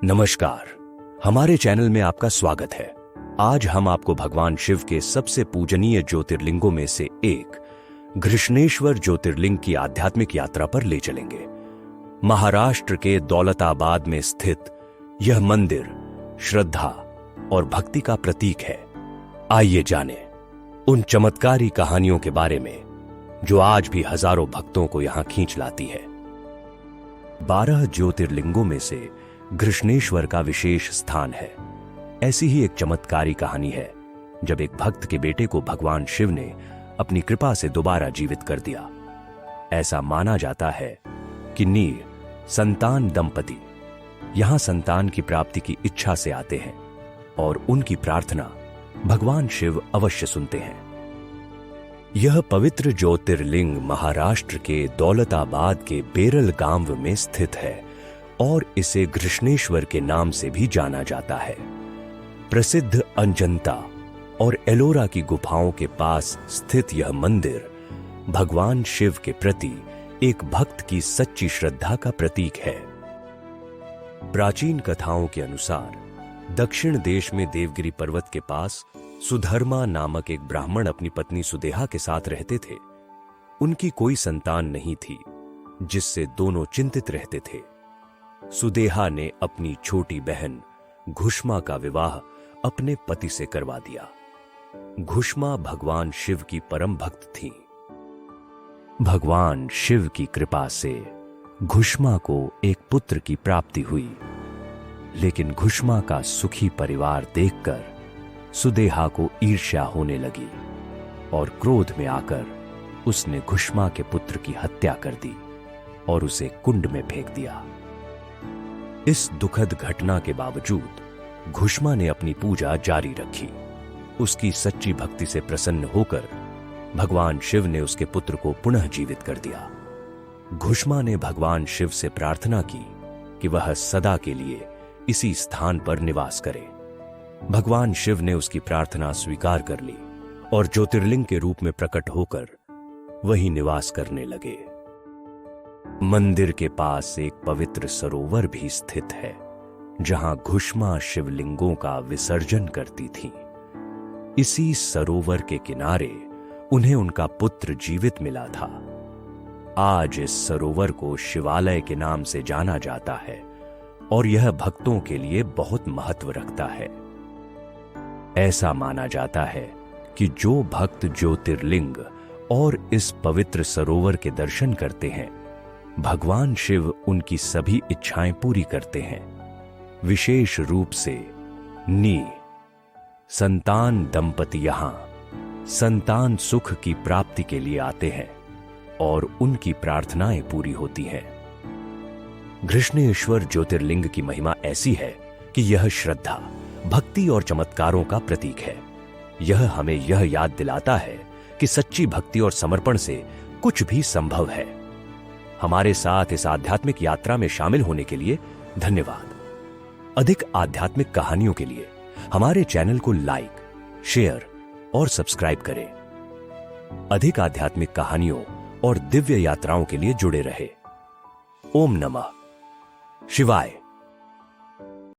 नमस्कार, हमारे चैनल में आपका स्वागत है। आज हम आपको भगवान शिव के सबसे पूजनीय ज्योतिर्लिंगों में से एक घृष्णेश्वर ज्योतिर्लिंग की आध्यात्मिक यात्रा पर ले चलेंगे। महाराष्ट्र के दौलताबाद में स्थित यह मंदिर श्रद्धा और भक्ति का प्रतीक है। आइए जानें उन चमत्कारी कहानियों के बारे में जो आज भी हजारों भक्तों को यहां खींच लाती है। 12 ज्योतिर्लिंगों में से घृष्णेश्वर का विशेष स्थान है। ऐसी ही एक चमत्कारी कहानी है जब एक भक्त के बेटे को भगवान शिव ने अपनी कृपा से दोबारा जीवित कर दिया। ऐसा माना जाता है कि नीर संतान दंपति यहां संतान की प्राप्ति की इच्छा से आते हैं और उनकी प्रार्थना भगवान शिव अवश्य सुनते हैं। यह पवित्र ज्योतिर्लिंग महाराष्ट्र के दौलताबाद के बेरल गांव में स्थित है और इसे घृष्णेश्वर के नाम से भी जाना जाता है। प्रसिद्ध अजंता और एलोरा की गुफाओं के पास स्थित यह मंदिर भगवान शिव के प्रति एक भक्त की सच्ची श्रद्धा का प्रतीक है। प्राचीन कथाओं के अनुसार दक्षिण देश में देवगिरी पर्वत के पास सुधर्मा नामक एक ब्राह्मण अपनी पत्नी सुदेहा के साथ रहते थे। उनकी कोई संतान नहीं थी, जिससे दोनों चिंतित रहते थे। सुदेहा ने अपनी छोटी बहन घुष्मा का विवाह अपने पति से करवा दिया। घुष्मा भगवान शिव की परम भक्त थी। भगवान शिव की कृपा से घुष्मा को एक पुत्र की प्राप्ति हुई, लेकिन घुष्मा का सुखी परिवार देखकर सुदेहा को ईर्ष्या होने लगी और क्रोध में आकर उसने घुष्मा के पुत्र की हत्या कर दी और उसे कुंड में फेंक दिया। इस दुखद घटना के बावजूद घुष्मा ने अपनी पूजा जारी रखी। उसकी सच्ची भक्ति से प्रसन्न होकर भगवान शिव ने उसके पुत्र को पुनः जीवित कर दिया। घुष्मा ने भगवान शिव से प्रार्थना की कि वह सदा के लिए इसी स्थान पर निवास करे। भगवान शिव ने उसकी प्रार्थना स्वीकार कर ली और ज्योतिर्लिंग के रूप में प्रकट होकर वहीं निवास करने लगे। मंदिर के पास एक पवित्र सरोवर भी स्थित है, जहां घुष्मा शिवलिंगों का विसर्जन करती थी। इसी सरोवर के किनारे उन्हें उनका पुत्र जीवित मिला था। आज इस सरोवर को शिवालय के नाम से जाना जाता है और यह भक्तों के लिए बहुत महत्व रखता है। ऐसा माना जाता है कि जो भक्त ज्योतिर्लिंग और इस पवित्र सरोवर के दर्शन करते हैं, भगवान शिव उनकी सभी इच्छाएं पूरी करते हैं। विशेष रूप से संतान दंपति यहां संतान सुख की प्राप्ति के लिए आते हैं और उनकी प्रार्थनाएं पूरी होती हैं। घृष्णेश्वर ज्योतिर्लिंग की महिमा ऐसी है कि यह श्रद्धा, भक्ति और चमत्कारों का प्रतीक है। यह हमें यह याद दिलाता है कि सच्ची भक्ति और समर्पण से कुछ भी संभव है। हमारे साथ इस आध्यात्मिक यात्रा में शामिल होने के लिए धन्यवाद। अधिक आध्यात्मिक कहानियों के लिए हमारे चैनल को लाइक, शेयर और सब्सक्राइब करें। अधिक आध्यात्मिक कहानियों और दिव्य यात्राओं के लिए जुड़े रहे। ओम नमः शिवाय।